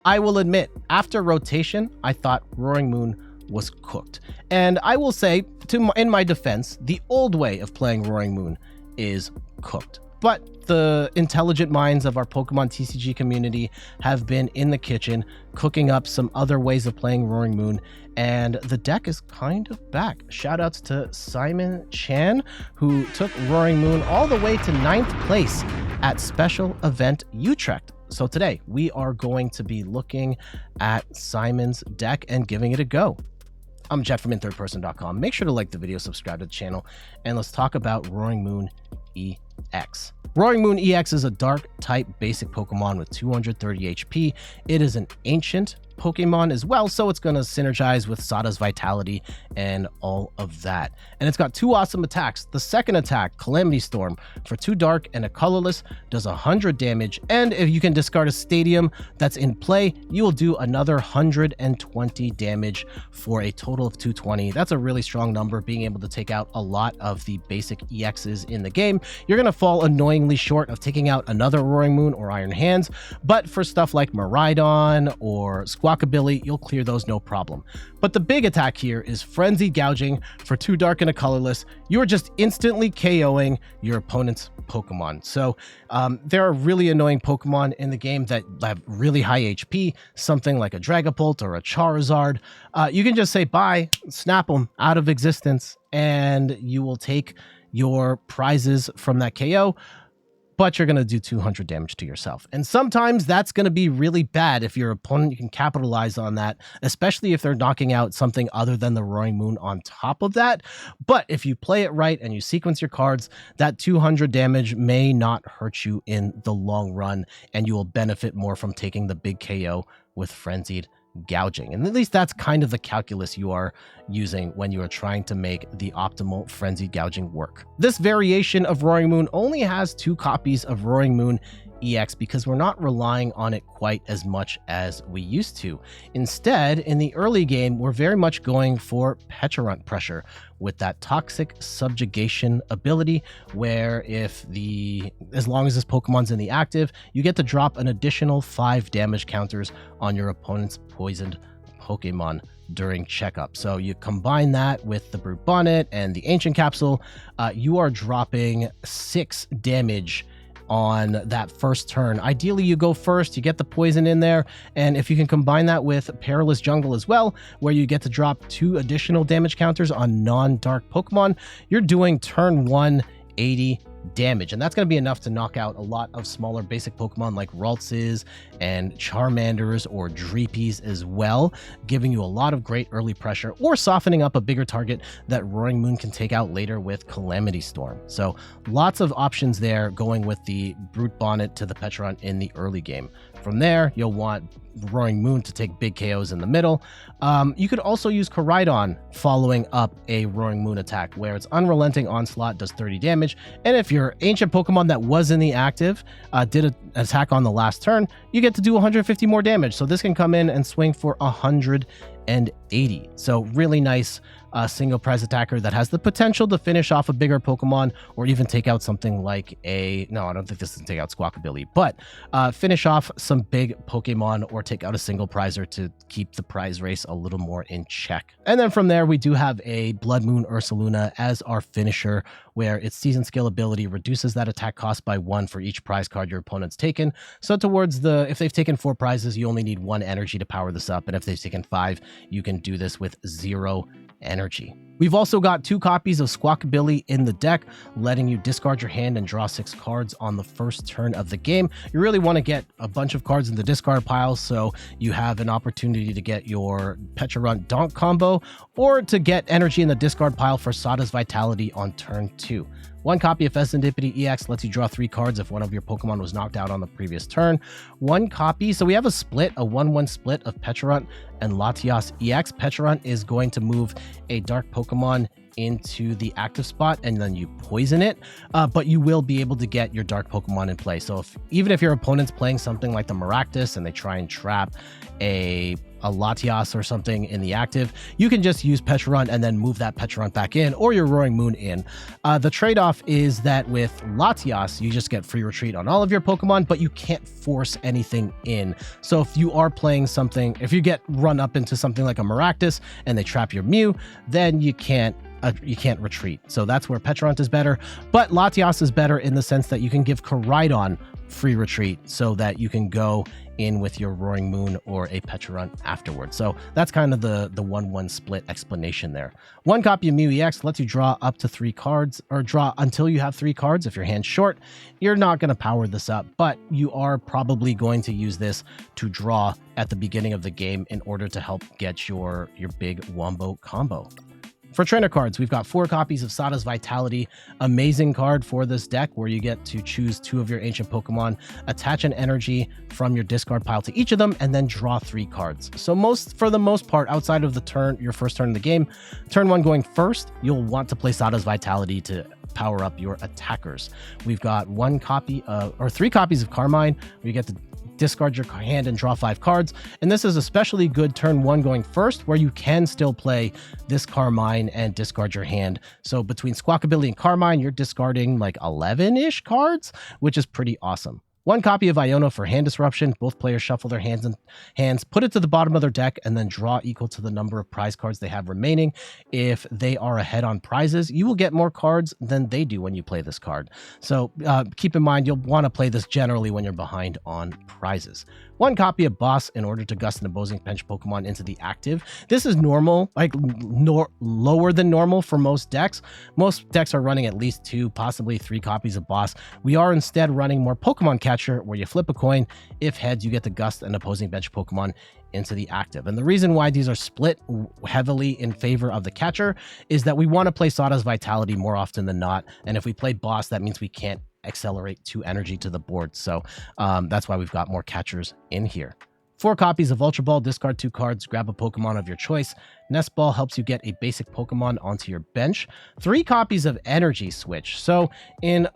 I will admit, after rotation, I thought Roaring Moon was cooked. And I will say, in my defense, the old way of playing Roaring Moon is cooked. But the intelligent minds of our Pokemon TCG community have been in the kitchen cooking up some other ways of playing Roaring Moon, and the deck is kind of back. Shoutouts to Simon Chan, who took Roaring Moon all the way to 9th place at Special Event Utrecht. So today we are going to be looking at Simon's deck and giving it a go. I'm Jet from inthirdperson.com. Make sure to like the video, subscribe to the channel, and let's talk about Roaring Moon EX. Roaring Moon EX is a dark type basic Pokemon with 230 HP. It is an ancient Pokemon as well, so it's going to synergize with Sada's vitality and all of that. And it's got two awesome attacks. The second attack, Calamity Storm, for 2 dark and a colorless, does 100 damage, and if you can discard a stadium that's in play, you will do another 120 damage for a total of 220. That's a really strong number, being able to take out a lot of the basic EXs in the game. You're going to fall annoyingly short of taking out another Roaring Moon or Iron Hands, but for stuff like Koraidon or Squawkabilly, you'll clear those no problem. But the big attack here is Frenzied Gouging for 2 dark and a colorless. You're just instantly KOing your opponent's Pokemon. So there are really annoying Pokemon in the game that have really high HP, something like a Dragapult or a Charizard. You can just say bye, snap them out of existence, and you will take your prizes from that KO, but you're going to do 200 damage to yourself. And sometimes that's going to be really bad if your opponent can capitalize on that, especially if they're knocking out something other than the Roaring Moon on top of that. But if you play it right and you sequence your cards, that 200 damage may not hurt you in the long run, and you will benefit more from taking the big KO with Frenzied Gouging. And at least that's kind of the calculus you are using when you are trying to make the optimal Frenzied Gouging work. This variation of Roaring Moon only has 2 copies of Roaring Moon EX because we're not relying on it quite as much as we used to. Instead, in the early game, we're very much going for Pecharunt pressure with that toxic subjugation ability, where as long as this Pokemon's in the active, you get to drop an additional 5 damage counters on your opponent's poisoned Pokemon during checkup. So you combine that with the Brute Bonnet and the Ancient Capsule, you are dropping 6 damage on that first turn. Ideally, you go first, you get the poison in there, and if you can combine that with Perilous Jungle as well, where you get to drop 2 additional damage counters on non-dark Pokemon, you're doing turn 1 80 damage, and that's going to be enough to knock out a lot of smaller basic Pokemon like Raltses and Charmanders or Dreepies as well, giving you a lot of great early pressure or softening up a bigger target that Roaring Moon can take out later with Calamity Storm. So lots of options there, going with the Brute Bonnet to the Pecharunt in the early game. From there, you'll want Roaring Moon to take big KOs in the middle. You could also use Koraidon following up a Roaring Moon attack, where its Unrelenting Onslaught does 30 damage, and if your ancient Pokemon that was in the active did an attack on the last turn, you get to do 150 more damage. So this can come in and swing for 180. So really nice single prize attacker that has the potential to finish off a bigger Pokemon, or even take out something like no, I don't think this can take out Squawkabilly, but finish off some big Pokemon or take out a single prizer to keep the prize race a little more in check. And then from there, we do have a Bloodmoon Ursaluna as our finisher, where its season skill ability reduces that attack cost by 1 for each prize card your opponent's taken. So if they've taken 4 prizes, you only need 1 energy to power this up, and if they've taken 5, you can do this with 0 energy. We've also got 2 copies of Squawkabilly in the deck, letting you discard your hand and draw 6 cards on the first turn of the game. You really want to get a bunch of cards in the discard pile, so you have an opportunity to get your Pecharunt Donk combo, or to get energy in the discard pile for Sada's vitality on turn 2. 1 copy of Fezandipiti EX lets you draw 3 cards if one of your Pokemon was knocked out on the previous turn. 1 copy, so we have a 1-1 split of Pecharunt and Latias EX. Pecharunt is going to move a dark Pokemon into the active spot and then you poison it, but you will be able to get your dark Pokemon in play. So even if your opponent's playing something like the Maractus and they try and trap a Latias or something in the active, you can just use Pecharunt and then move that Pecharunt back in, or your Roaring Moon in. The trade-off is that with Latias, you just get free retreat on all of your Pokemon, but you can't force anything in. So if you are playing something, if you get run up into something like a Maractus and they trap your Mew, then you can't retreat. So that's where Pecharunt is better, but Latias is better in the sense that you can give Koraidon free retreat so that you can go in with your Roaring Moon or a Pecharunt afterwards. So that's kind of the 1-1 split explanation there. One copy of Mew EX lets you draw up to 3 cards, or draw until you have 3 cards. If your hand's short, you're not going to power this up, but you are probably going to use this to draw at the beginning of the game in order to help get your big wombo combo. For trainer cards, we've got 4 copies of Sada's Vitality. Amazing card for this deck where you get to choose 2 of your ancient Pokemon, attach an energy from your discard pile to each of them, and then draw 3 cards. So for the most part, outside of your first turn in the game, turn 1 going first, you'll want to play Sada's Vitality to power up your attackers. We've got 3 copies of Carmine, where you get to discard your hand and draw 5 cards. And this is especially good turn 1 going first, where you can still play this Carmine and discard your hand. So between Squawkabilly and Carmine, you're discarding like 11-ish cards, which is pretty awesome. 1 copy of Iono for hand disruption. Both players shuffle their hands, put it to the bottom of their deck, and then draw equal to the number of prize cards they have remaining. If they are ahead on prizes, you will get more cards than they do when you play this card. So keep in mind, you'll want to play this generally when you're behind on prizes. 1 copy of Boss in order to gust an opposing bench Pokemon into the active. This is normal, like lower than normal for most decks. Most decks are running at least 2, possibly 3 copies of Boss. We are instead running more Pokémon Catcher, where you flip a coin. If heads, you get to gust an opposing bench Pokemon into the active. And the reason why these are split heavily in favor of the catcher is that we want to play Sada's Vitality more often than not. And if we play Boss, that means we can't accelerate 2 energy to the board. So that's why we've got more catchers in here. 4 copies of Ultra Ball, discard 2 cards, grab a Pokemon of your choice. Nest Ball helps you get a basic Pokemon onto your bench. 3 copies of Energy Switch. So in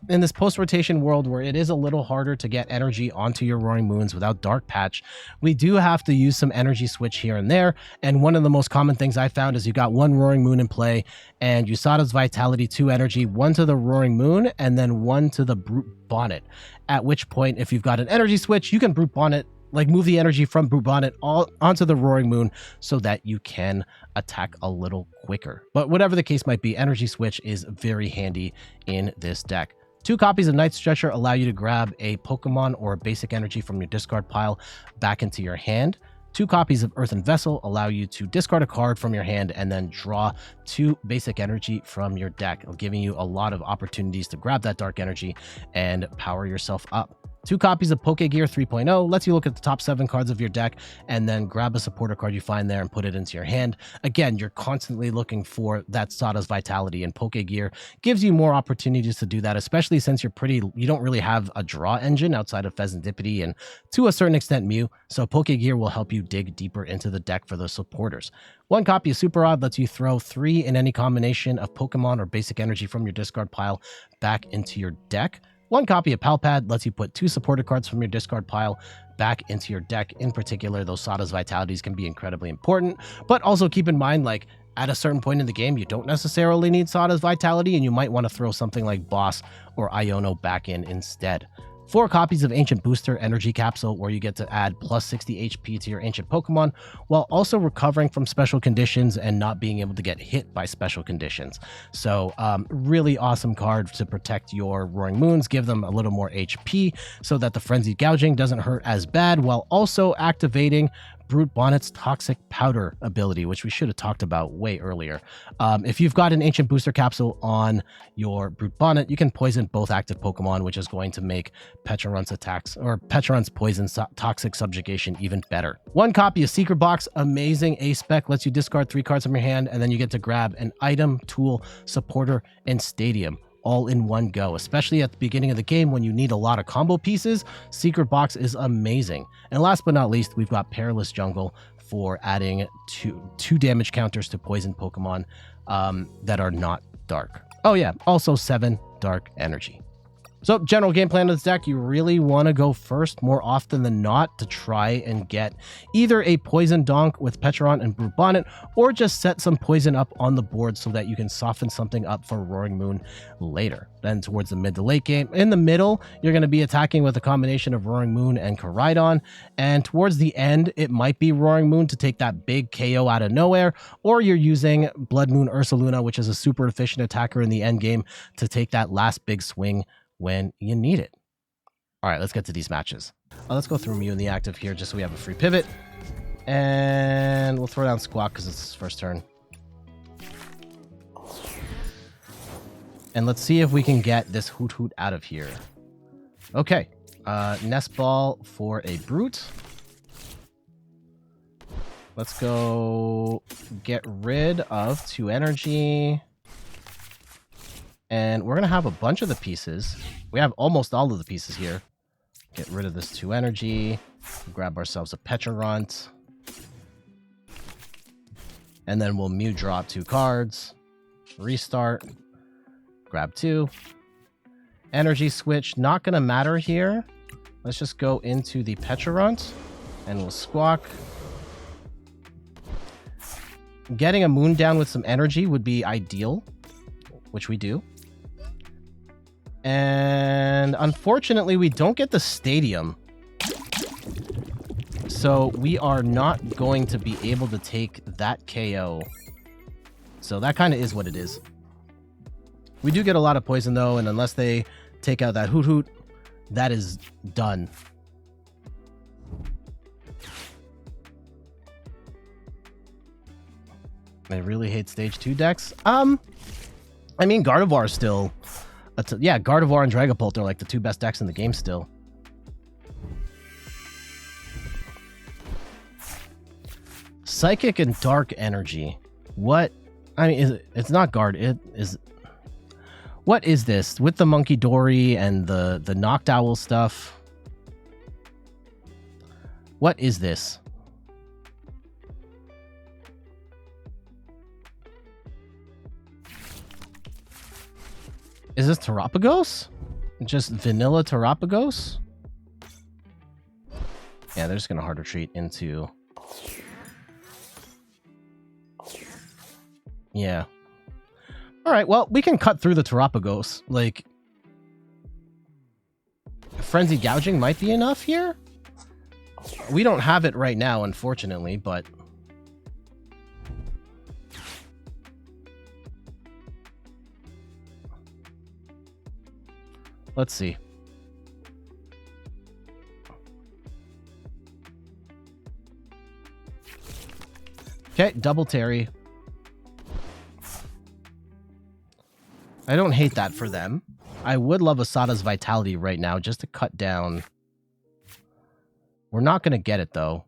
this post-rotation world where it is a little harder to get energy onto your Roaring Moons without Dark Patch, we do have to use some Energy Switch here and there. And one of the most common things I found is you got 1 Roaring Moon in play, and you Sada's Vitality 2 energy, 1 to the Roaring Moon, and then 1 to the Brute Bonnet. At which point, if you've got an Energy Switch, you can Brute Bonnet, like move the energy from Brute Bonnet all onto the Roaring Moon so that you can attack a little quicker. But whatever the case might be, Energy Switch is very handy in this deck. 2 copies of Night Stretcher allow you to grab a Pokemon or a basic energy from your discard pile back into your hand. 2 copies of Earthen Vessel allow you to discard a card from your hand and then draw 2 basic energy from your deck, giving you a lot of opportunities to grab that dark energy and power yourself up. 2 copies of Pokégear 3.0 lets you look at the top 7 cards of your deck and then grab a supporter card you find there and put it into your hand. Again, you're constantly looking for that Sada's Vitality, and Pokégear gives you more opportunities to do that, especially since you don't really have a draw engine outside of Fezandipiti and to a certain extent Mew, so Pokégear will help you dig deeper into the deck for those supporters. 1 copy of Super Odd lets you throw 3 in any combination of Pokemon or basic energy from your discard pile back into your deck. 1 copy of Pal Pad lets you put 2 supported cards from your discard pile back into your deck. In particular, those Sada's Vitalities can be incredibly important, but also keep in mind, like, at a certain point in the game, you don't necessarily need Sada's Vitality, and you might want to throw something like Boss or Iono back in instead. 4 copies of Ancient Booster Energy Capsule, where you get to add plus 60 HP to your ancient Pokemon, while also recovering from special conditions and not being able to get hit by special conditions. So really awesome card to protect your Roaring Moons, give them a little more HP so that the Frenzied Gouging doesn't hurt as bad, while also activating Brute Bonnet's Toxic Powder ability, which we should have talked about way earlier. If you've got an Ancient Booster Capsule on your Brute Bonnet, you can poison both active Pokemon, which is going to make Pecharunt's attacks, or Pecharunt's Poison Toxic Subjugation, even better. 1 copy of Secret Box, amazing A-Spec, lets you discard 3 cards from your hand, and then you get to grab an item, tool, supporter, and stadium, all in one go, especially at the beginning of the game when you need a lot of combo pieces. Secret Box is amazing. And last but not least, we've got Perilous Jungle for adding two damage counters to poison Pokemon that are not dark. Oh yeah, also 7 dark energy. So general game plan of this deck, you really want to go first more often than not to try and get either a Poison Donk with Pecharunt and Brute Bonnet, or just set some poison up on the board so that you can soften something up for Roaring Moon later. Then towards the mid to late game, in the middle, you're going to be attacking with a combination of Roaring Moon and Koraidon, and towards the end, it might be Roaring Moon to take that big KO out of nowhere, or you're using Bloodmoon Ursaluna, which is a super efficient attacker in the end game, to take that last big swing when you need it. All right, let's get to these matches. Let's go through Mew in the active here just so we have a free pivot. And we'll throw down Squawk because it's his first turn. And let's see if we can get this Hoot Hoot out of here. Okay, Nest Ball for a Brute. Let's go get rid of 2 energy. And we're going to have a bunch of the pieces. We have almost all of the pieces here. Get rid of this 2 energy. Grab ourselves a Pecharunt. And then we'll Mew drop 2 cards. Restart. Grab 2. Energy Switch, not going to matter here. Let's just go into the Pecharunt. And we'll Squawk. Getting a Moon down with some energy would be ideal, which we do. And unfortunately, we don't get the Stadium. So we are not going to be able to take that KO. So that kind of is what it is. We do get a lot of poison though, and unless they take out that Hoot Hoot, that is done. I really hate stage 2 decks. I mean, Gardevoir is still... yeah, Gardevoir and Dragapult are like the 2 best decks in the game still. Psychic and Dark Energy. What? I mean, it's not Guard. It is... What is this? With the Monkey Dory and the Noctowl stuff. What is this? Is this Terapagos? Just vanilla Terapagos? Yeah, they're just going to hard retreat into... Yeah. Alright, well, we can cut through the Terapagos. Like... Frenzy Gouging might be enough here? We don't have it right now, unfortunately, but... Let's see. Okay, double Terry. I don't hate that for them. I would love a Sada's Vitality right now just to cut down. We're not going to get it, though.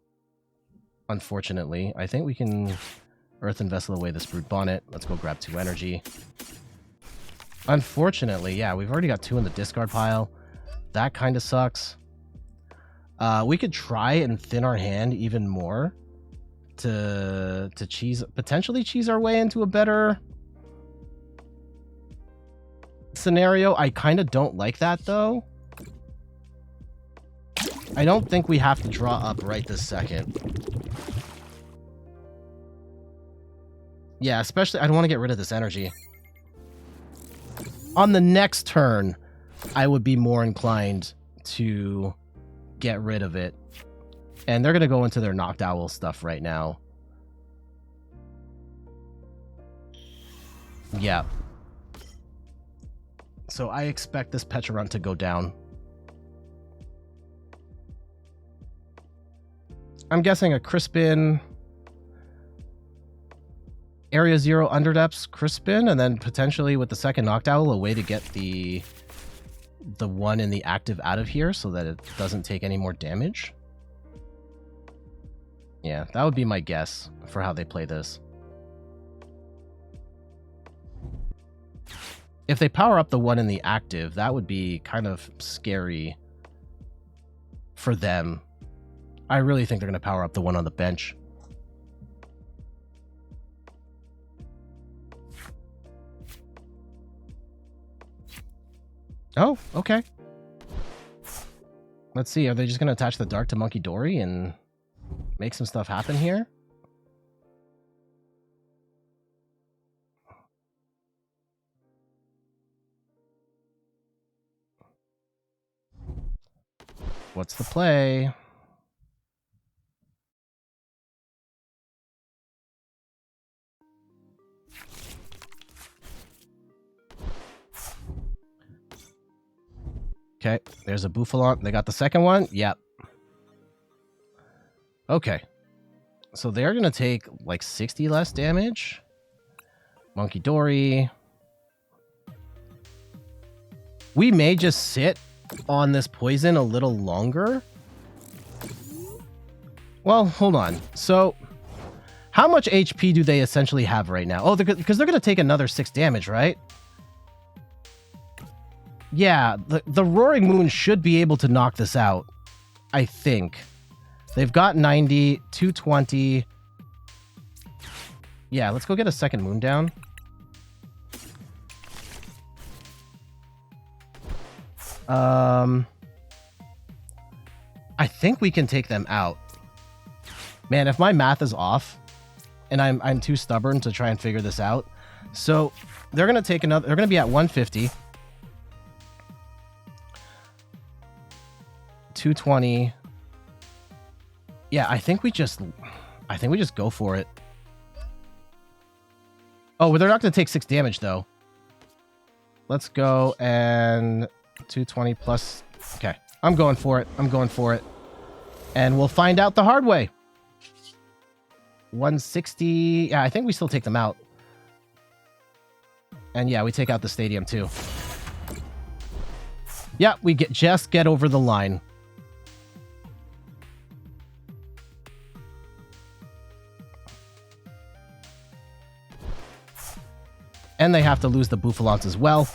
Unfortunately. I think we can Earthen Vessel away this Brute Bonnet. Let's go grab 2 energy. Unfortunately, yeah, we've already got 2 in the discard pile. That kind of sucks. We could try and thin our hand even more to potentially cheese our way into a better scenario. I kind of don't like that, though. I don't think we have to draw up right this second. Yeah, especially, I don't want to get rid of this energy. On the next turn, I would be more inclined to get rid of it. And they're going to go into their Noctowl stuff right now. Yeah. So I expect this Pecharunt to go down. I'm guessing a Crispin, Area 0 Underdepths Crispin, and then potentially with the second Noctowl, a way to get the one in the active out of here so that it doesn't take any more damage. Yeah, that would be my guess for how they play this. If they power up the one in the active, that would be kind of scary for them. I really think they're going to power up the one on the bench. Oh, okay. Let's see. Are they just going to attach the Dark to Monkey Dory and make some stuff happen here? What's the play? Okay, there's a Bouffalon. They got the second one? Yep. Okay. So they're going to take like 60 less damage. Monkey Dory. We may just sit on this poison a little longer. Well, hold on. So, how much HP do they essentially have right now? Oh, because they're going to take another 6 damage, right? Yeah, the Roaring Moon should be able to knock this out, I think. They've got 90, 220. Yeah, let's go get a second Moon down. I think we can take them out. Man, if my math is off, and I'm too stubborn to try and figure this out. So, they're going to take another... They're going to be at 150. 220. Yeah, I think we just go for it. Oh, well, they're not going to take 6 damage, though. Let's go and 220 plus... Okay, I'm going for it. I'm going for it. And we'll find out the hard way. 160... Yeah, I think we still take them out. And yeah, we take out the stadium, too. Yeah, we just get over the line. And they have to lose the Bouffalons as well.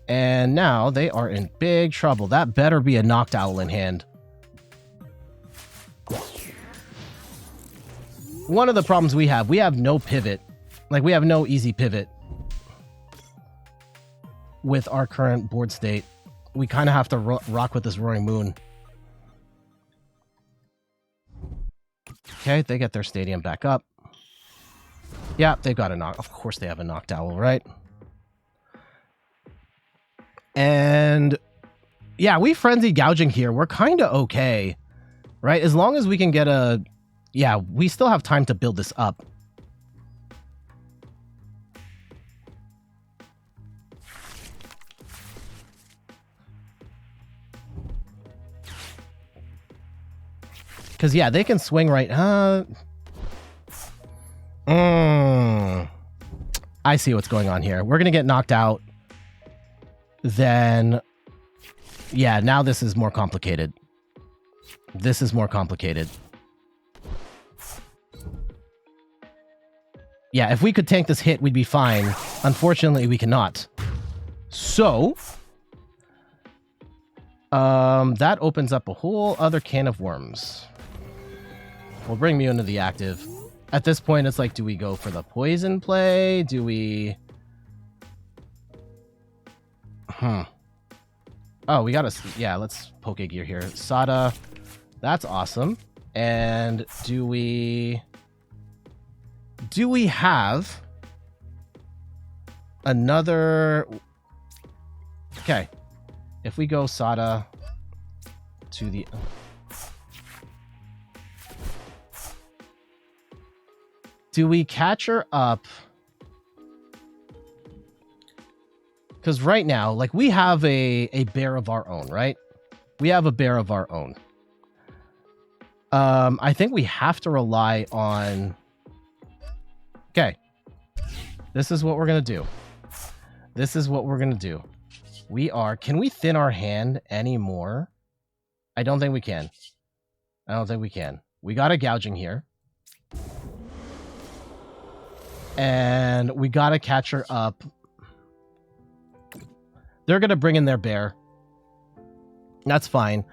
And now they are in big trouble. That better be a Noctowl in hand. One of the problems we have no pivot. Like, we have no easy pivot with our current board state. We kind of have to rock with this Roaring Moon. Okay, they get their stadium back up. Yeah, they've got a knock. Of course they have a Noctowl, right? And yeah, we frenzy gouging here. We're kind of okay, right? As long as we can get a... Yeah, we still have time to build this up. Because, yeah, they can swing right... I see what's going on here. We're going to get knocked out. Then... Yeah, now this is more complicated. This is more complicated. Yeah, if we could tank this hit, we'd be fine. Unfortunately, we cannot. So... that opens up a whole other can of worms. We'll bring Mew into the active. At this point, it's like, do we go for the poison play? Do we... Oh, we gotta... Yeah, let's Pokégear here. Sada. That's awesome. And do we... Do we have... another... Okay. If we go Sada to the... Do we catch her up? Because right now, like, we have a bear of our own, right? We have a bear of our own. I think we have to rely on... Okay. This is what we're going to do. This is what we're going to do. We are... Can we thin our hand anymore? I don't think we can. I don't think we can. We got a gouging here. And we got to catch her up. They're going to bring in their bear. That's fine.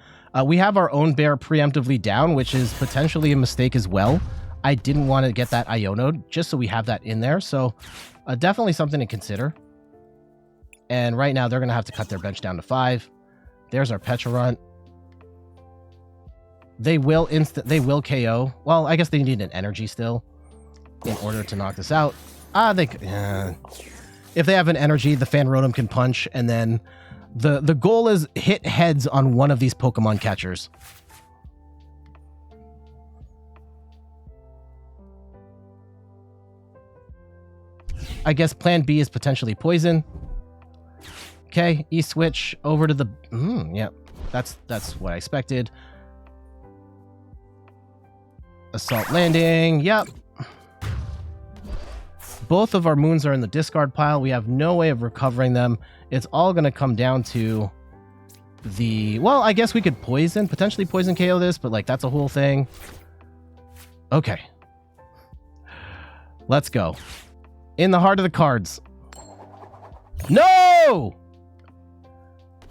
We have our own bear preemptively down, which is potentially a mistake as well. I didn't want to get that Iono just so we have that in there. So definitely something to consider. And right now they're going to have to cut their bench down to 5. There's our Pecharunt. They will KO. Well, I guess they need an energy still in order to knock this out. If they have an energy, the Fan Rotom can punch, and then the goal is hit heads on one of these Pokemon catchers. I guess plan B is potentially poison. Okay, E-switch over to the... yeah, that's what I expected. Assault landing, yep. Both of our moons are in the discard pile. We have no way of recovering them. It's all going to come down to the... Well, I guess we could potentially poison KO this, but like that's a whole thing. Okay. Let's go. In the heart of the cards. No!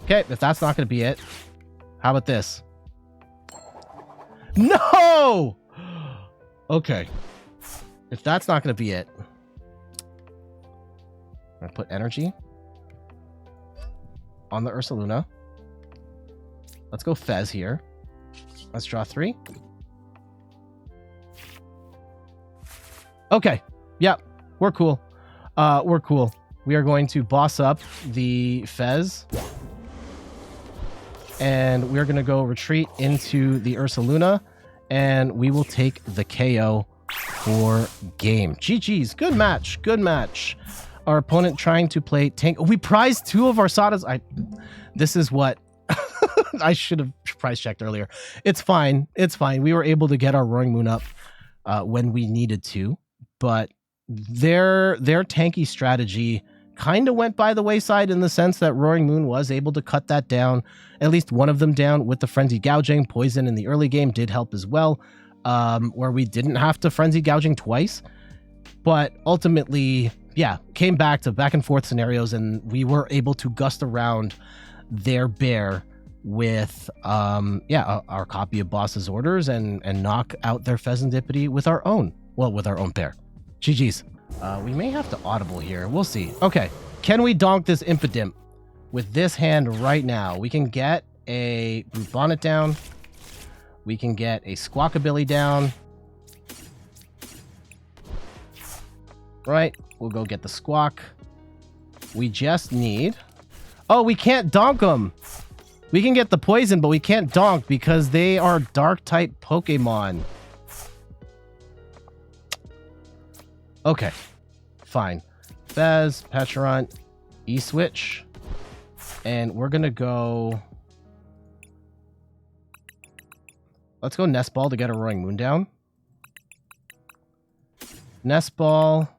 Okay, if that's not going to be it, how about this? No! Okay. If that's not going to be it, I'm going to put energy on the Ursaluna. Let's go Fez here. Let's draw 3. Okay. Yep. We're cool. We're cool. We are going to boss up the Fez. And we're going to go retreat into the Ursaluna. And we will take the KO for game. GG's. Good match. Good match. Our opponent trying to play tank. We prized 2 of our Sadas. This is what I should have prize checked earlier. It's fine. It's fine. We were able to get our Roaring Moon up when we needed to, but their tanky strategy kind of went by the wayside in the sense that Roaring Moon was able to cut that down, at least one of them down with the Frenzy Gouging. Poison in the early game did help as well, where we didn't have to Frenzy Gouging twice, but ultimately, yeah, came back to back and forth scenarios, and we were able to gust around their bear with our copy of Boss's Orders and knock out their Fezandipiti with our own bear. GG's. We may have to audible here. We'll see. Okay. Can we donk this Impidimp with this hand right now? We can get a Brute Bonnet down. We can get a Squawkabilly down. Right. We'll go get the Squawk. We just need... Oh, we can't donk them. We can get the poison, but we can't donk because they are dark-type Pokemon. Okay. Fine. Fez, Pecharunt, E-switch. And we're going to go... Let's go Nest Ball to get a Roaring Moon down. Nest Ball...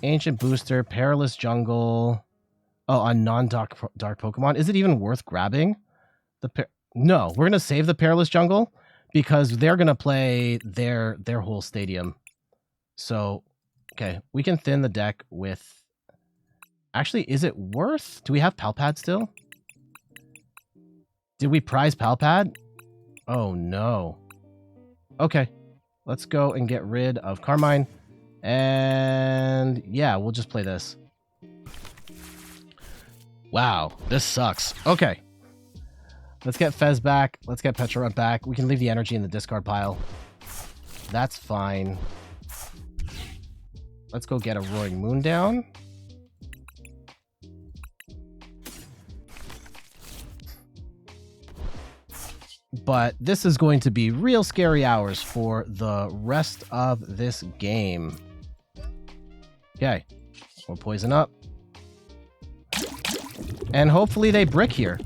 Ancient Booster, Perilous Jungle. Oh, on non-dark Pokemon. Is it even worth grabbing? No, we're going to save the Perilous Jungle because they're going to play their whole stadium. So, okay, we can thin the deck with... Actually, is it worth... Do we have Pal Pad still? Did we prize Pal Pad? Oh, no. Okay, let's go and get rid of Carmine. And yeah, we'll just play this. Wow, this sucks. Okay. Let's get Fez back. Let's get Pecharunt back. We can leave the energy in the discard pile. That's fine. Let's go get a Roaring Moon down. But this is going to be real scary hours for the rest of this game. Okay, we'll poison up. And hopefully they brick here.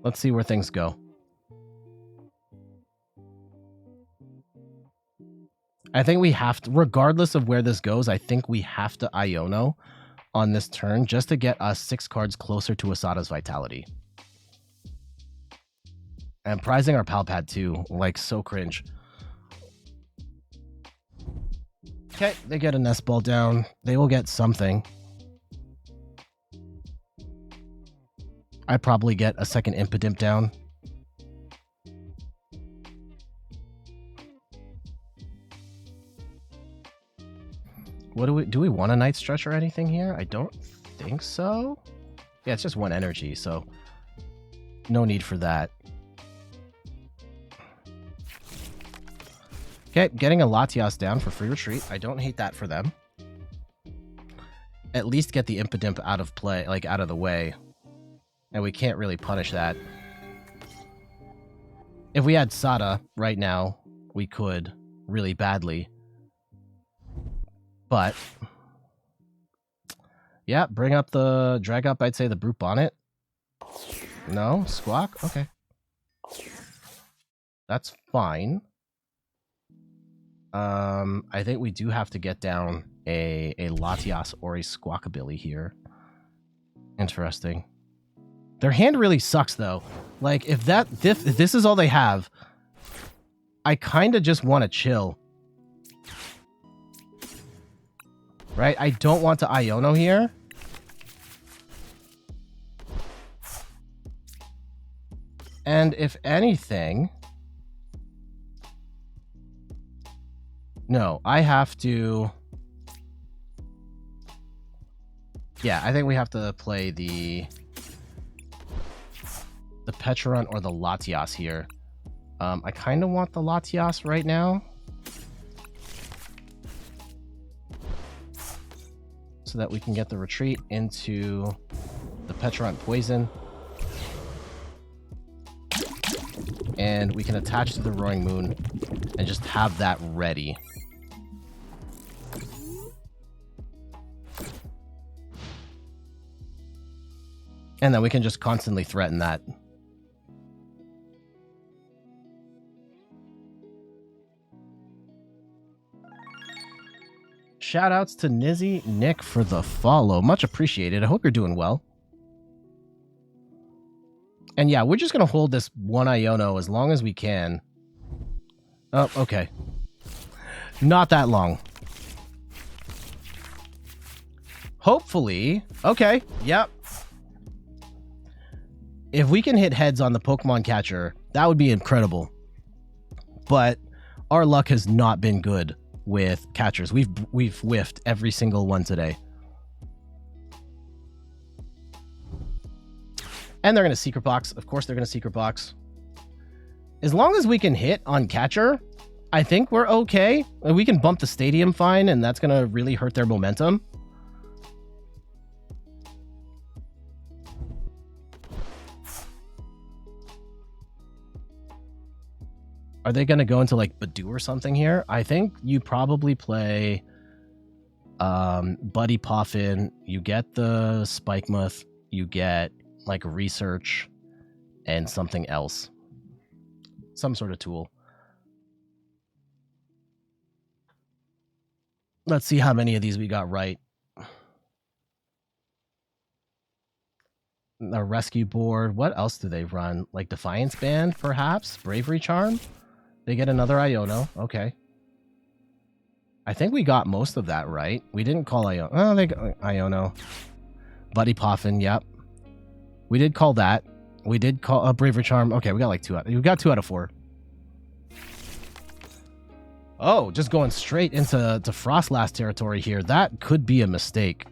Let's see where things go. I think we have to, regardless of where this goes, I think we have to Iono on this turn just to get us 6 cards closer to Asada's Vitality. And prizing our Pal Pad too, like so cringe. Okay, they get a Nest Ball down. They will get something. I probably get a second Impidimp down. What do we want a Night Stretch or anything here? I don't think so. Yeah, it's just 1 energy, so no need for that. Okay, getting a Latias down for free retreat. I don't hate that for them. At least get the Impidimp out of play, like out of the way. And we can't really punish that. If we had Sada right now, we could really badly. But yeah, bring up the drag up, I'd say the Brute Bonnet. No? Squawk? Okay. That's fine. I think we do have to get down a Latias or a Squawkabilly here. Interesting. Their hand really sucks though. Like if this is all they have, I kind of just want to chill. Right? I don't want to Iono here. And if anything... No, I have to... Yeah, I think we have to play the Pecharunt or the Latias here. I kind of want the Latias right now. So that we can get the retreat into the Pecharunt Poison. And we can attach to the Roaring Moon and just have that ready. And then we can just constantly threaten that. Shoutouts to Nizzy Nick for the follow. Much appreciated. I hope you're doing well. And yeah, we're just going to hold this 1 Iono as long as we can. Oh, okay. Not that long. Hopefully. Okay, yep. If we can hit heads on the Pokemon Catcher, that would be incredible. But our luck has not been good with catchers. We've whiffed every single one today. And they're going to Secret Box. Of course they're going to Secret Box. As long as we can hit on catcher, I think we're okay. We can bump the stadium fine, and that's going to really hurt their momentum. Are they going to go into like Badoo or something here? I think you probably play Buddy Poffin. You get the Spikemuth. You get like research and something else. Some sort of tool. Let's see how many of these we got right. A rescue board. What else do they run? Like Defiance Band, perhaps? Bravery Charm? They get another Iono. Okay. I think we got most of that right. We didn't call Iono. Oh, they got Iono. Buddy Poffin, yep. We did call that. We did call a Bravery Charm. Okay, we got like 2 out. We got 2 out of 4. Oh, just going straight into Frostlass territory here. That could be a mistake.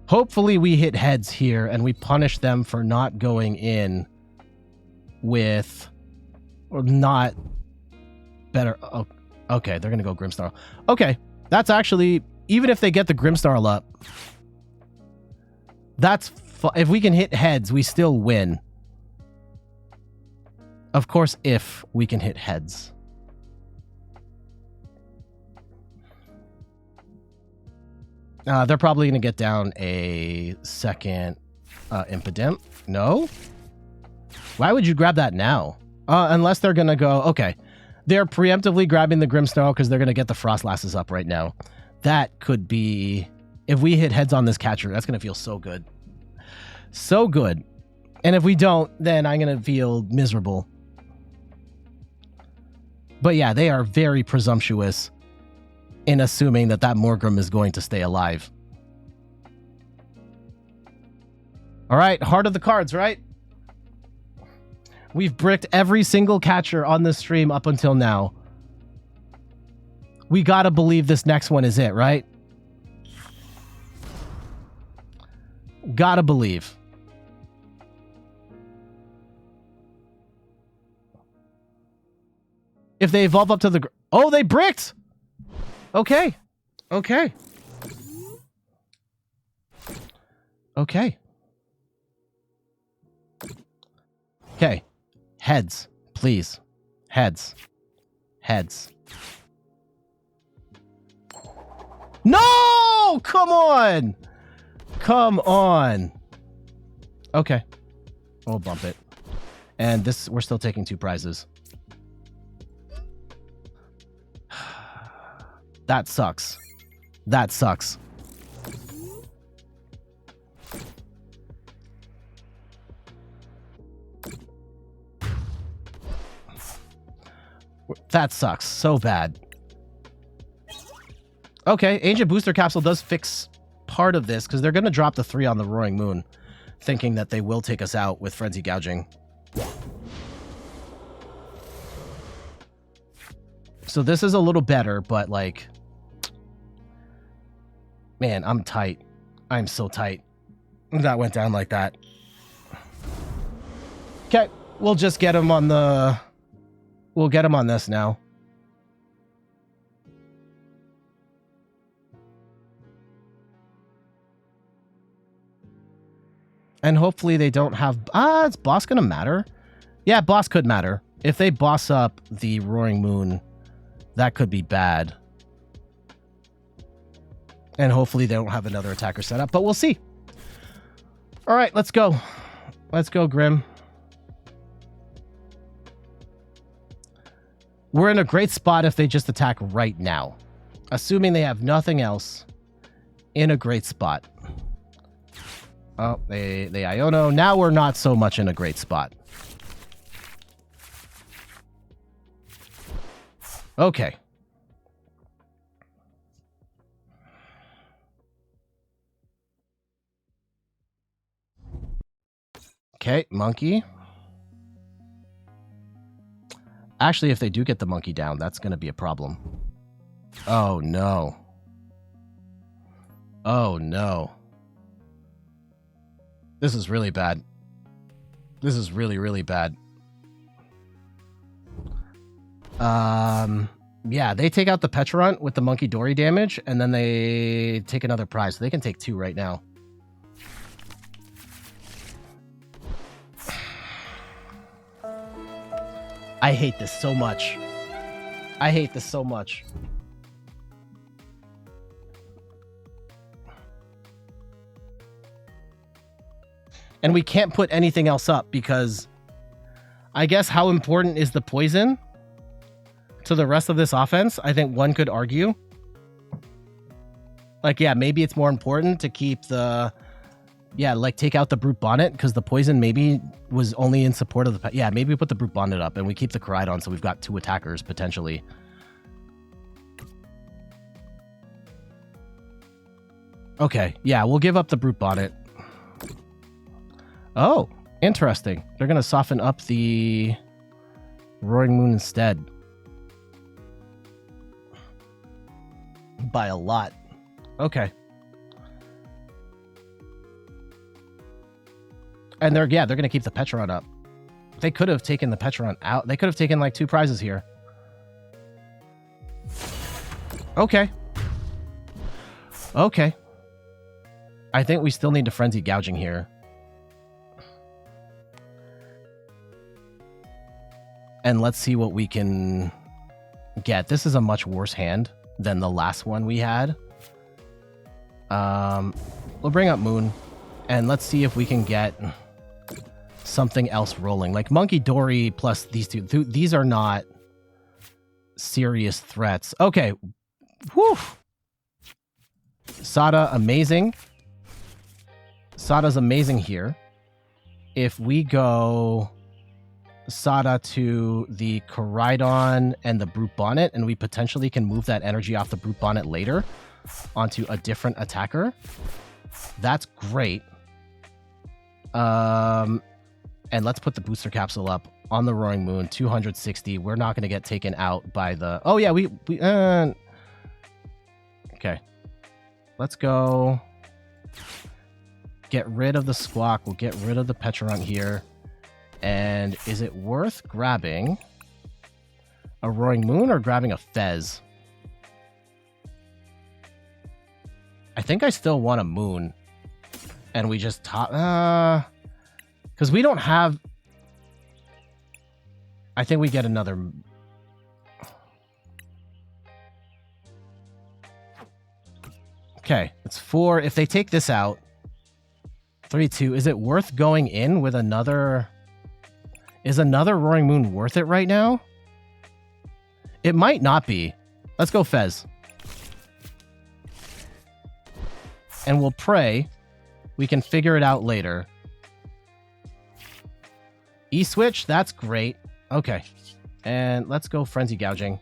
Hopefully we hit heads here and we punish them for not going in with, or not better. Oh, okay, they're going to go Grimmsnarl. Okay, that's actually, even if they get the Grimmsnarl up, that's, if we can hit heads, we still win. Of course, if we can hit heads. They're probably going to get down a second Impidimp. No? Why would you grab that now? Unless they're going to go... Okay. They're preemptively grabbing the Grimmsnarl because they're going to get the Frostlasses up right now. That could be... If we hit heads on this catcher, that's going to feel so good. So good. And if we don't, then I'm going to feel miserable. But yeah, they are very presumptuous in assuming that that Morgrim is going to stay alive. All right, heart of the cards, right? We've bricked every single catcher on this stream up until now. We gotta believe this next one is it, right? Gotta believe. If they evolve up to the... Oh, they bricked! Okay. Okay. Okay. Okay. Heads, please. Heads. Heads. No! Come on! Come on. Okay. We'll bump it. And this, we're still taking 2 prizes. That sucks. That sucks. That sucks so bad. Okay, Ancient Booster Capsule does fix part of this because they're going to drop the 3 on the Roaring Moon, thinking that they will take us out with Frenzy Gouging. So this is a little better, but like... Man, I'm tight. I'm so tight. That went down like that. Okay, we'll just get him on the... We'll get him on this now. And hopefully they don't have... is boss going to matter? Yeah, boss could matter. If they boss up the Roaring Moon, that could be bad. And hopefully they don't have another attacker set up, but we'll see. All right, let's go. Let's go, Grim. We're in a great spot if they just attack right now. Assuming they have nothing else, in a great spot. Oh, they Iono. Now we're not so much in a great spot. Okay. Okay, monkey. Actually, if they do get the monkey down, that's going to be a problem. Oh, no. Oh, no. This is really bad. This is really, really bad. Yeah, they take out the Pecharunt with the Monkey Dory damage, and then they take another prize. So they can take 2 right now. I hate this so much. I hate this so much. And we can't put anything else up because I guess how important is the poison to the rest of this offense? I think one could argue. Like, yeah, maybe it's more important to keep the... Yeah, like take out the Brute Bonnet because the poison maybe was only in support of the... Yeah, maybe we put the Brute Bonnet up and we keep the Koraidon so we've got 2 attackers potentially. Okay, yeah, we'll give up the Brute Bonnet. Oh, interesting. They're going to soften up the Roaring Moon instead. By a lot. Okay. And they're going to keep the Pecharunt up. They could have taken the Pecharunt out. They could have taken like 2 prizes here. Okay. Okay. I think we still need to Frenzy Gouging here. And let's see what we can get. This is a much worse hand than the last one we had. We'll bring up Moon. And let's see if we can get something else rolling. Like Monkey Dory plus these two. These are not serious threats. Okay. Whew. Sada, amazing. Sada's amazing here. If we go Sada to the Koraidon and the Brute Bonnet, and we potentially can move that energy off the Brute Bonnet later onto a different attacker, that's great. And let's put the booster capsule up on the Roaring Moon, 260. We're not going to get taken out by the... Oh, yeah, we okay. Let's go get rid of the Squawk. We'll get rid of the Pecharunt here. And is it worth grabbing a Roaring Moon or grabbing a Fez? I think I still want a Moon. And we just top... because we don't have... I think we get another... Okay, it's 4. If they take this out... 3-2. Is it worth going in with another... Is another Roaring Moon worth it right now? It might not be. Let's go Fez. And we'll pray we can figure it out later. E-Switch, that's great. Okay. And let's go Frenzy Gouging.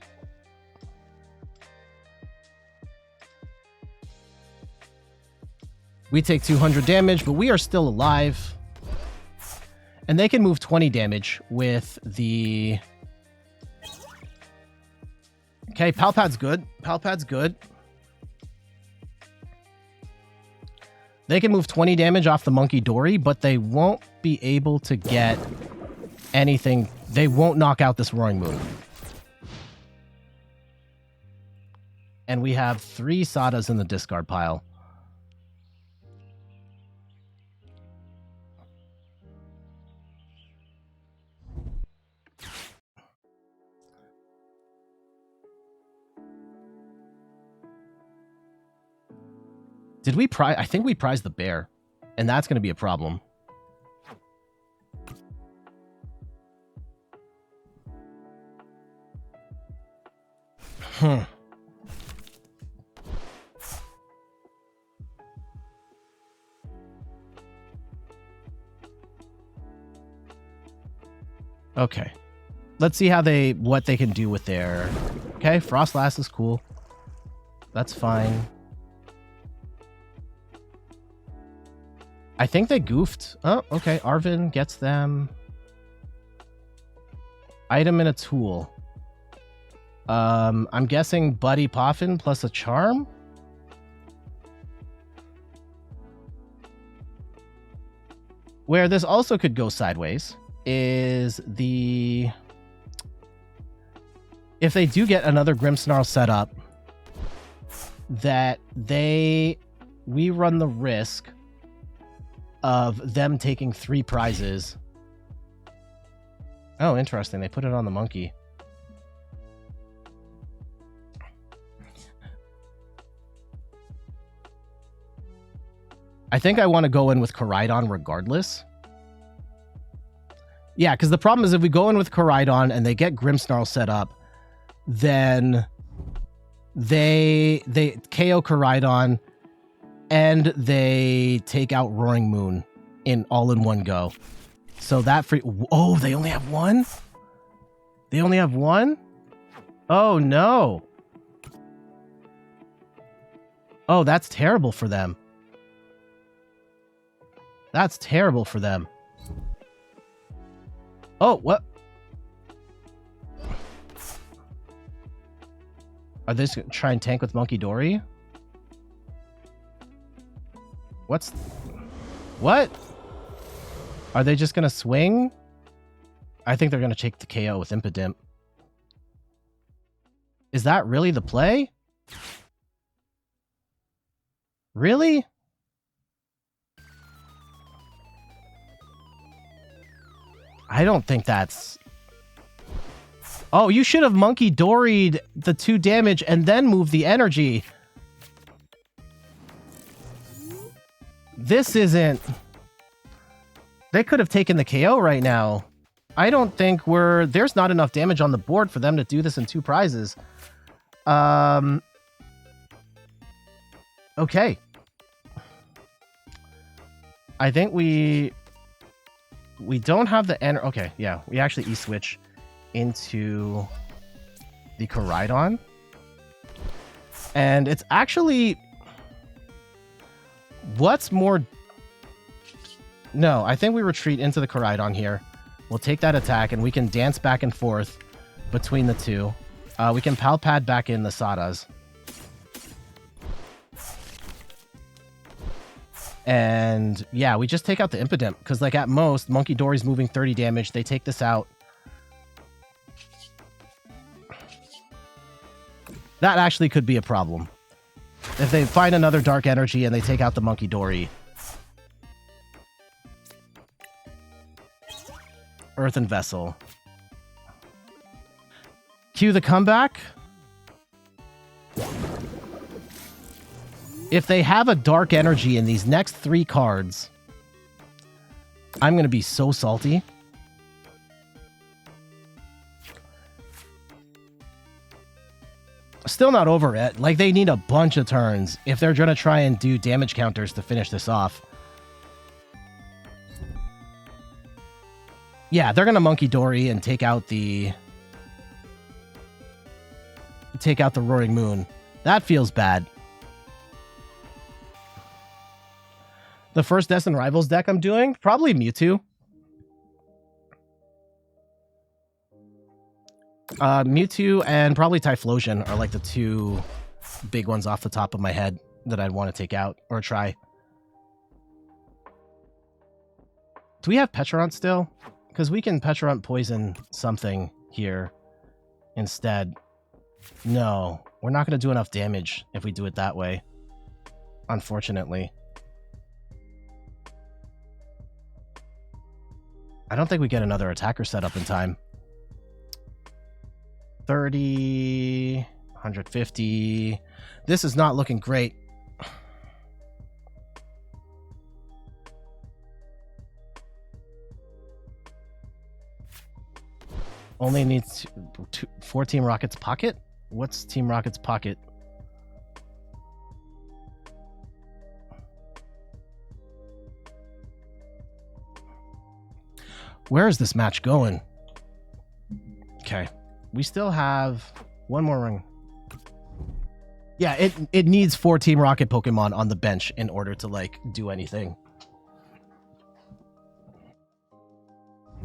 We take 200 damage, but we are still alive. And they can move 20 damage with the... Okay, Pal Pad's good. Pal Pad's good. They can move 20 damage off the Monkey Dory, but they won't be able to get anything. They won't knock out this Roaring Moon. And we have 3 Sadas in the discard pile. Did we prize? I think we prized the bear, and that's going to be a problem. Okay. Let's see how what they can do with their... Okay, Frostlass is cool. That's fine. I think they goofed. Oh, okay. Arvin gets them. Item and a tool. I'm guessing Buddy Poffin plus a charm? Where this also could go sideways is the... If they do get another Grimmsnarl set up, that we run the risk of them taking 3 prizes. Oh, interesting. They put it on the monkey. I think I want to go in with Koraidon regardless. Yeah, because the problem is if we go in with Koraidon and they get Grimmsnarl set up, then they KO Koraidon and they take out Roaring Moon all in one go. So that free... Oh, they only have 1? They only have 1? Oh, no. Oh, that's terrible for them. That's terrible for them. Oh, what? Are they just going to try and tank with Monkey Dory? What? Are they just going to swing? I think they're going to take the KO with Impidimp. Is that really the play? Really? I don't think that's... Oh, you should have Monkey Doried the 2 damage and then move the energy. This isn't... They could have taken the KO right now. I don't think we're... There's not enough damage on the board for them to do this in 2 prizes. Okay. I think we don't have the energy. Okay, yeah, we actually E-switch into the Koraidon. And it's actually... What's more... No, I think we retreat into the Koraidon here. We'll take that attack, and we can dance back and forth between the two. We can Pal Pad back in the Sadas. And yeah, we just take out the Impidimp, because like at most, Monkey Dory's moving 30 damage. They take this out. That actually could be a problem. If they find another Dark Energy and they take out the Monkey Dory. Earthen Vessel. Cue the comeback. If they have a Dark Energy in these next 3 cards, I'm going to be so salty. Still not over it. Like, they need a bunch of turns if they're going to try and do damage counters to finish this off. Yeah, they're going to Monkey Dory and take out the Roaring Moon. That feels bad. The first Destined Rivals deck I'm doing? Probably Mewtwo. Mewtwo and probably Typhlosion are like the 2 big ones off the top of my head that I'd want to take out or try. Do we have Pecharunt still? Because we can Pecharunt poison something here instead. No, we're not going to do enough damage if we do it that way. Unfortunately. I don't think we get another attacker set up in time. 30, 150. This is not looking great. Only needs 4 Team Rocket's pocket? What's Team Rocket's pocket? Where is this match going? Okay. We still have 1 more ring. Yeah, it needs 4 Team Rocket Pokemon on the bench in order to, like, do anything.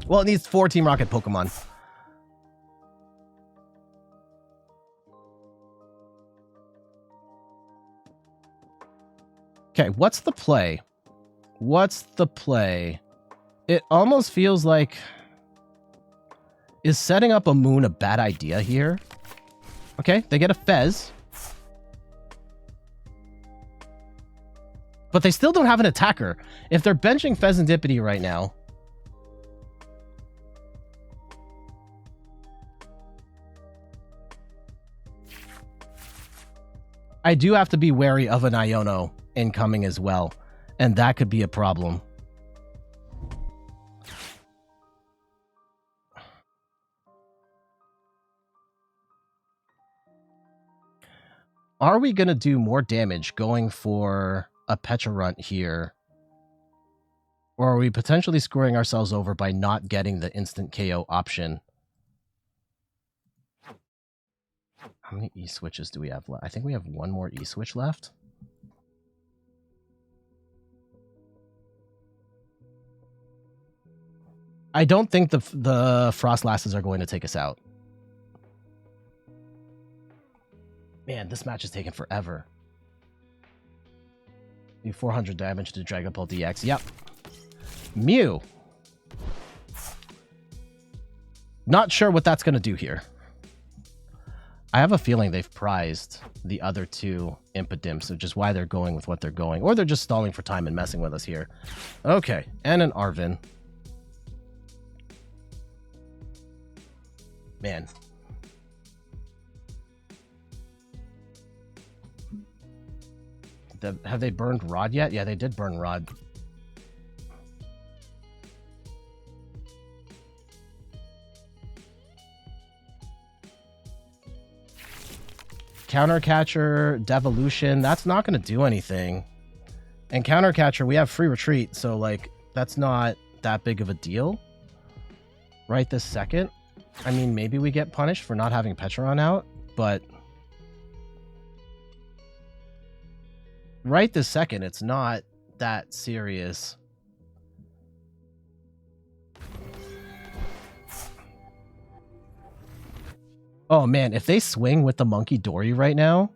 Well, it needs 4 Team Rocket Pokemon. Okay, what's the play? What's the play? It almost feels like... Is setting up a Moon a bad idea here? Okay, they get a Fez. But they still don't have an attacker. If they're benching Fezandipiti right now... I do have to be wary of an Iono incoming as well. And that could be a problem. Are we going to do more damage going for a Pecharunt here? Or are we potentially screwing ourselves over by not getting the instant KO option? How many E-switches do we have left? I think we have 1 more E-switch left. I don't think the Frostlasses are going to take us out. Man, this match is taking forever. Do 400 damage to Dragon Ball DX. Yep. Mew. Not sure what that's going to do here. I have a feeling they've prized the other 2 Impidimps, which is why they're going with what they're going. Or they're just stalling for time and messing with us here. Okay, and an Arven. Man. Have they burned Rod yet? Yeah, they did burn Rod. Counter Catcher, Devolution, that's not going to do anything. And Counter Catcher, we have free retreat, so like that's not that big of a deal right this second. I mean, maybe we get punished for not having Pecharunt out, but right this second, it's not that serious. Oh man, if they swing with the Monkey Dory right now,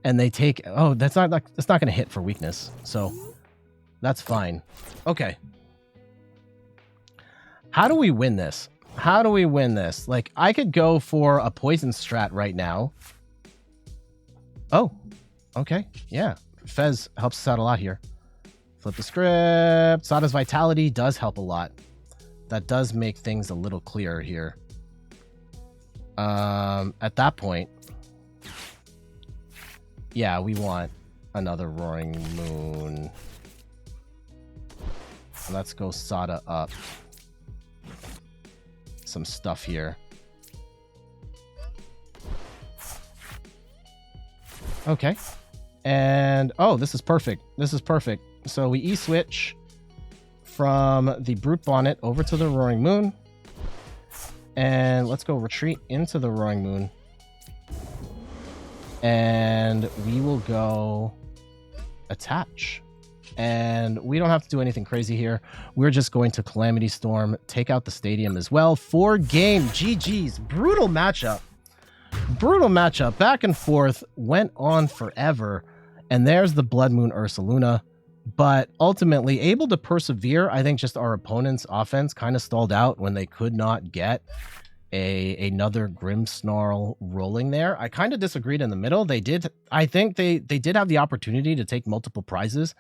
and they take, oh, that's not going to hit for weakness, so that's fine. Okay. How do we win this? How do we win this? Like, I could go for a poison strat right now. Oh, okay. Yeah. Fez helps us out a lot here. Flip the script. Sada's Vitality does help a lot. That does make things a little clearer here. At that point, yeah, we want another Roaring Moon. Let's go Sada up some stuff here. Okay. And, oh, this is perfect. This is perfect. So we E-switch from the Brute Bonnet over to the Roaring Moon. And let's go retreat into the Roaring Moon. And we will go attach. And we don't have to do anything crazy here. We're just going to Calamity Storm, take out the stadium as well. 4-game GG's. Brutal matchup. Brutal matchup. Back and forth. Went on forever. And there's the Bloodmoon Ursaluna. But ultimately able to persevere. I think just our opponent's offense kind of stalled out when they could not get another Grimmsnarl rolling there. I kind of disagreed in the middle. I think they did have the opportunity to take multiple prizes.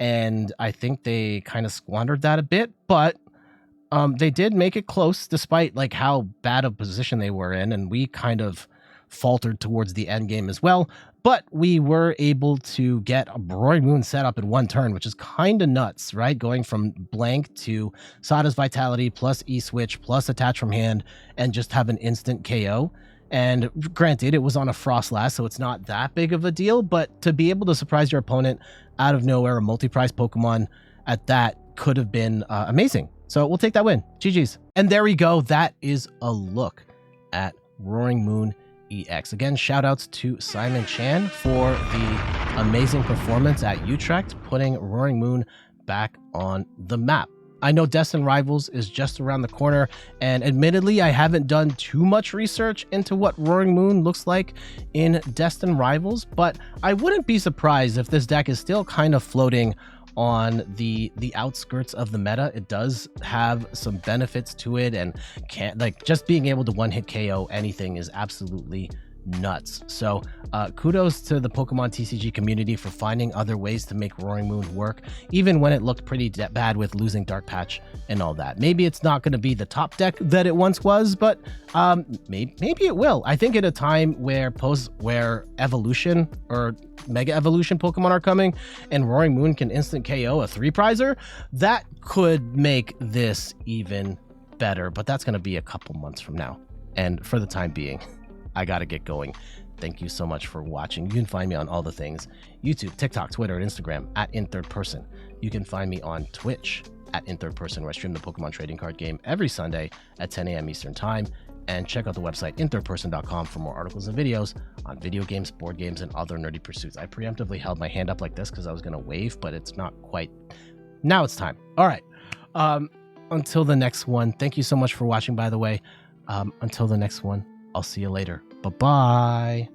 And I think they kind of squandered that a bit, but they did make it close despite like how bad a position they were in. And we kind of faltered towards the end game as well. But we were able to get a Roaring Moon set up in one turn, which is kind of nuts, right? Going from blank to Sada's Vitality plus E-switch plus attach from hand and just have an instant KO. And granted, it was on a Frost last, so it's not that big of a deal. But to be able to surprise your opponent out of nowhere, a multi-prize Pokemon at that could have been amazing. So we'll take that win. GG's. And there we go. That is a look at Roaring Moon EX. Again, shout outs to Simon Chan for the amazing performance at Utrecht, putting Roaring Moon back on the map. I know Destined Rivals is just around the corner, and admittedly, I haven't done too much research into what Roaring Moon looks like in Destined Rivals, but I wouldn't be surprised if this deck is still kind of floating on the outskirts of the meta. It does have some benefits to it, and just being able to one-hit KO anything is absolutely nuts. So kudos to the Pokemon TCG community for finding other ways to make Roaring Moon work, even when it looked pretty bad with losing Dark Patch and all that. Maybe it's not going to be the top deck that it once was, but maybe it will. I think at a time where evolution or Mega Evolution Pokemon are coming and Roaring Moon can instant KO a 3-prizer, that could make this even better, but that's going to be a couple months from now. And for the time being, I gotta get going. Thank you so much for watching. You can find me on all the things: YouTube, TikTok, Twitter, and Instagram at InThirdPerson. You can find me on Twitch at InThirdPerson, where I stream the Pokemon trading card game every Sunday at 10 a.m. Eastern Time. And check out the website inthirdperson.com for more articles and videos on video games, board games, and other nerdy pursuits. I preemptively held my hand up like this because I was gonna wave, but it's not quite. Now it's time. All right. Until the next one. Thank you so much for watching, by the way. Until the next one, I'll see you later. Bye-bye.